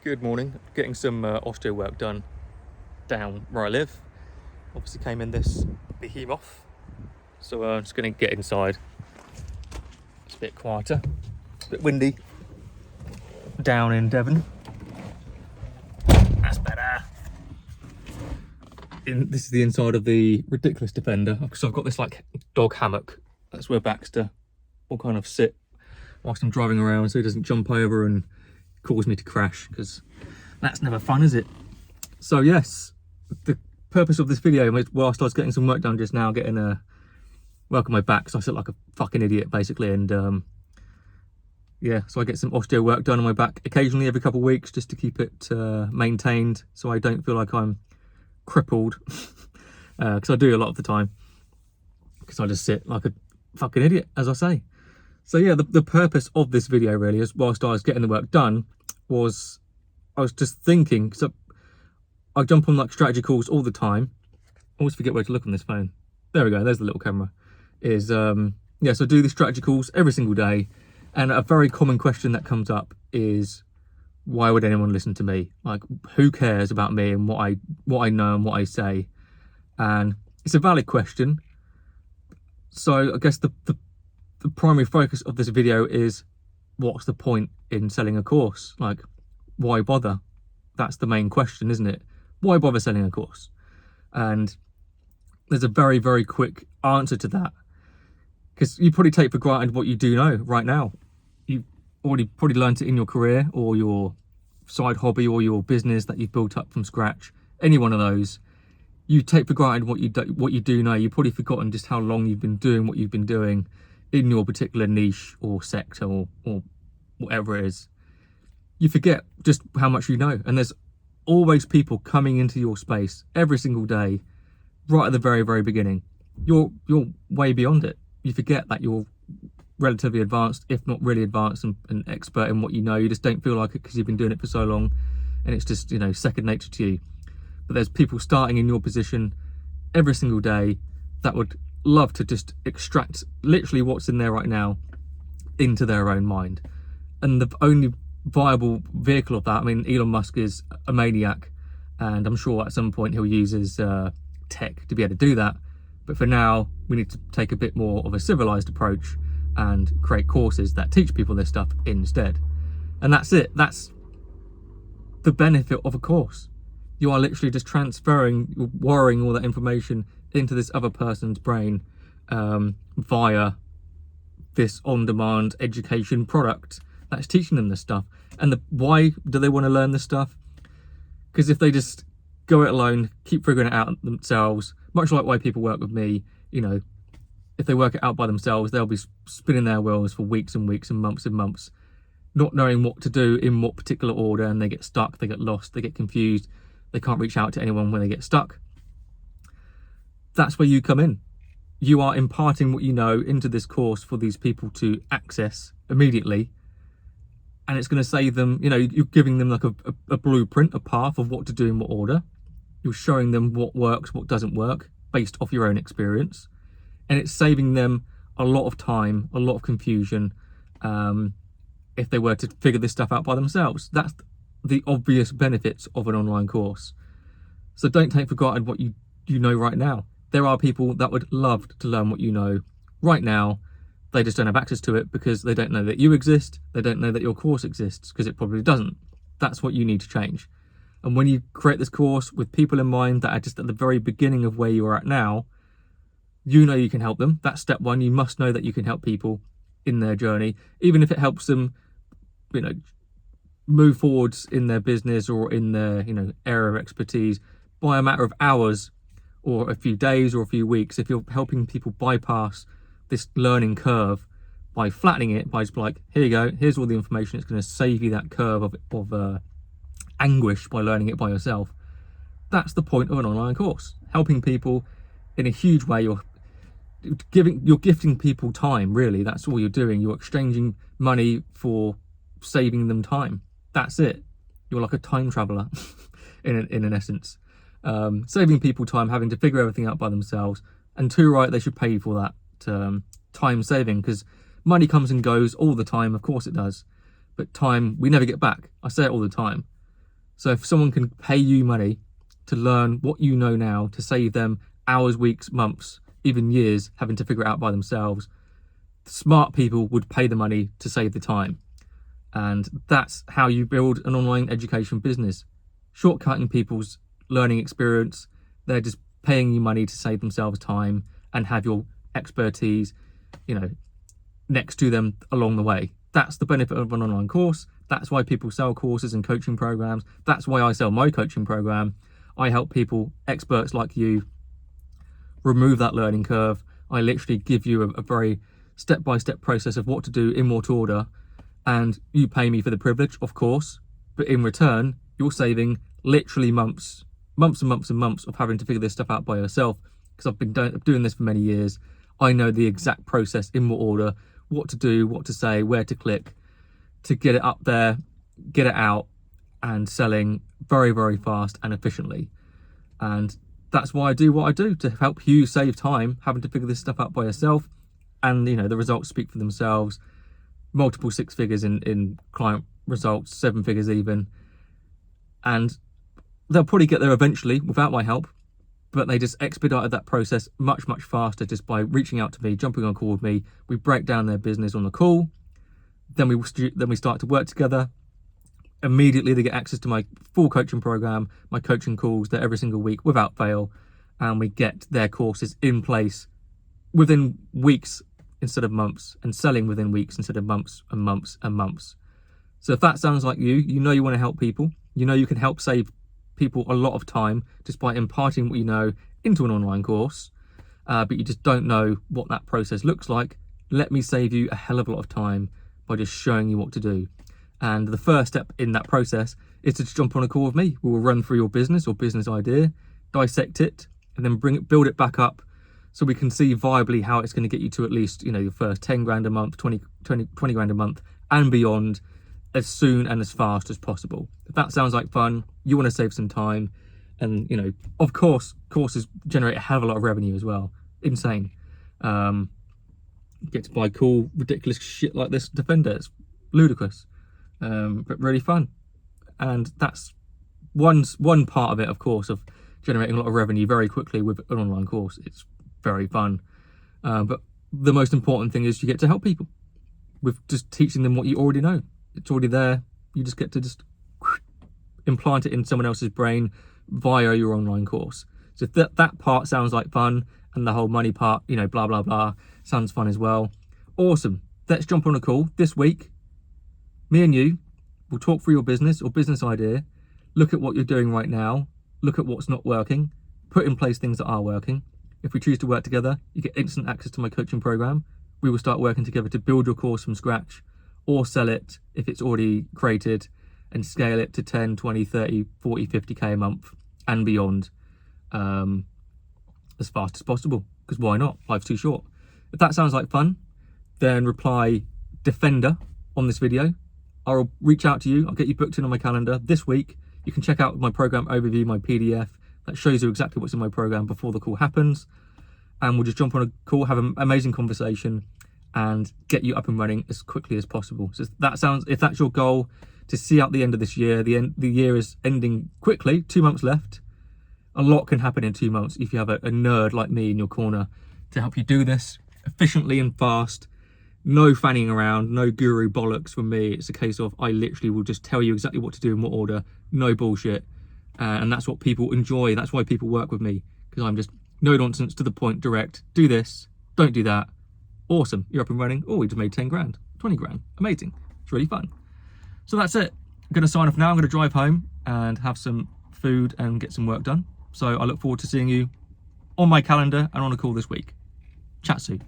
Good morning. Getting some osteo work done down where I live. Obviously came in this behemoth, so I'm just going to get inside. It's a bit quieter, a bit windy down in Devon. That's better. This is the inside of the ridiculous Defender. So I've got this like dog hammock. That's where Baxter will kind of sit whilst I'm driving around, so he doesn't jump over and cause me to crash, because that's never fun, is it? So yes, the purpose of this video was, whilst I was getting some work done just now, getting a work on my back, so I sit like a fucking idiot basically, and yeah, so I get some osteo work done on my back occasionally every couple of weeks, just to keep it maintained, so I don't feel like I'm crippled, because I do a lot of the time, because I just sit like a fucking idiot, as I say. So yeah, the purpose of this video really is, whilst I was getting the work done, was I was just thinking, so I jump on like strategy calls all the time. I always forget where to look on this phone. There we go, there's the little camera. Yeah, so I do the strategy calls every single day, and a very common question that comes up is, why would anyone listen to me? Like, who cares about me and what I know and what I say? And it's a valid question. So I guess the primary focus of this video is, what's the point in selling a course? Like, why bother? That's the main question, isn't it? Why bother selling a course? And there's a very, very quick answer to that, because you probably take for granted what you do know right now. You've already probably learned it in your career, or your side hobby, or your business that you've built up from scratch. Any one of those, you take for granted what you do know. You've probably forgotten just how long you've been doing what you've been doing in your particular niche or sector, or whatever it is. You forget just how much you know, and there's always people coming into your space every single day, right at the very, very beginning. You're way beyond it. You forget that you're relatively advanced, if not really advanced and expert in what you know. You just don't feel like it because you've been doing it for so long, and it's just, you know, second nature to you. But there's people starting in your position every single day that would love to just extract literally what's in there right now into their own mind. And the only viable vehicle of that, I mean, Elon Musk is a maniac, and I'm sure at some point he'll use his tech to be able to do that. But for now, we need to take a bit more of a civilized approach and create courses that teach people this stuff instead. And that's it. That's the benefit of a course. You are literally just transferring, wiring all that information into this other person's brain via this on-demand education product that's teaching them this stuff. And why do they want to learn this stuff? Because if they just go it alone, keep figuring it out themselves, much like why people work with me, you know, if they work it out by themselves, they'll be spinning their wheels for weeks and weeks and months, not knowing what to do in what particular order, and they get stuck, they get lost, they get confused, they can't reach out to anyone when they get stuck. That's where you come in. You are imparting what you know into this course for these people to access immediately, and it's going to save them, you know, you're giving them like a blueprint, a path of what to do in what order. You're showing them what works, what doesn't work, based off your own experience. And it's saving them a lot of time, a lot of confusion, if they were to figure this stuff out by themselves. That's the obvious benefits of an online course. So don't take for granted what you know right now. There are people that would love to learn what you know right now. They just don't have access to it because they don't know that you exist. They don't know that your course exists, because it probably doesn't. That's what you need to change. And when you create this course with people in mind that are just at the very beginning of where you are at now, you know you can help them. That's step one. You must know that you can help people in their journey, even if it helps them, you know, move forwards in their business or in their, you know, area of expertise by a matter of hours or a few days or a few weeks. If you're helping people bypass this learning curve by flattening it, by just like, here you go, here's all the information, it's going to save you that curve of anguish by learning it by yourself. That's the point of an online course. Helping people in a huge way. You're gifting people time, really. That's all you're doing. You're exchanging money for saving them time. That's it. You're like a time traveler in an essence. Saving people time, having to figure everything out by themselves. And too right, they should pay you for that time saving, because money comes and goes all the time. Of course it does. But time, we never get back. I say it all the time. So if someone can pay you money to learn what you know now, to save them hours, weeks, months, even years having to figure it out by themselves, smart people would pay the money to save the time. And that's how you build an online education business. Shortcutting people's learning experience. They're just paying you money to save themselves time and have your expertise, next to them along the way. That's the benefit of an online course. That's why people sell courses and coaching programs. That's why I sell my coaching program. I help people, experts like you, remove that learning curve. I literally give you a very step-by-step process of what to do in what order, and you pay me for the privilege, of course, but in return, you're saving literally months and months of having to figure this stuff out by yourself, because I've been doing this for many years. I know the exact process in what order, what to do, what to say, where to click to get it up there, get it out and selling very, very fast and efficiently. And that's why I do what I do, to help you save time having to figure this stuff out by yourself. And the results speak for themselves. Multiple six figures in client results, 7 figures even. And they'll probably get there eventually without my help, but they just expedited that process much faster just by reaching out to me, jumping on a call with me. We break down their business on the call, then we start to work together. Immediately they get access to my full coaching program, my coaching calls. They're every single week without fail, and we get their courses in place within weeks instead of months, and selling within weeks instead of months and months and months. So if that sounds like you want to help people, you can help save people a lot of time just by imparting what you know into an online course, but you just don't know what that process looks like. Let me save you a hell of a lot of time by just showing you what to do. And the first step in that process is to just jump on a call with me. We will run through your business or business idea, dissect it, and then build it back up so we can see viably how it's going to get you to at least your first 10 grand a month, 20 grand a month and beyond, as soon and as fast as possible. If that sounds like fun, you want to save some time, and of course courses generate a hell of a lot of revenue as well. Insane. Get to buy cool ridiculous shit like this Defender. It's ludicrous, but really fun. And that's one part of it, of course, of generating a lot of revenue very quickly with an online course. It's very fun, but the most important thing is you get to help people with just teaching them what you already know. It's already there. You just get to just implant it in someone else's brain via your online course. So if that part sounds like fun, and the whole money part, blah blah blah, sounds fun as well, awesome. Let's jump on a call this week. Me and you will talk through your business or business idea, look at what you're doing right now, look at what's not working, put in place things that are working. If we choose to work together, you get instant access to my coaching program. We will start working together to build your course from scratch, or sell it if it's already created, and scale it to 10, 20, 30, 40, 50k a month and beyond, as fast as possible, because why not? Life's too short. If that sounds like fun, then reply Defender on this video. I'll reach out to you. I'll get you booked in on my calendar this week. You can check out my program overview, my PDF that shows you exactly what's in my program before the call happens, and we'll just jump on a call, have an amazing conversation, and get you up and running as quickly as possible. So if that's your goal, to see out the end of this year, the year is ending quickly, 2 months left. A lot can happen in 2 months if you have a nerd like me in your corner to help you do this efficiently and fast. No fanning around, no guru bollocks from me. It's a case of I literally will just tell you exactly what to do in what order, no bullshit. And that's what people enjoy. That's why people work with me, because I'm just no nonsense, to the point, direct. Do this, don't do that. Awesome, you're up and running. Oh, we just made 10 grand, 20 grand, amazing. It's really fun. So that's it. I'm gonna sign off now. I'm gonna drive home and have some food and get some work done. So I look forward to seeing you on my calendar and on a call this week. Chat soon.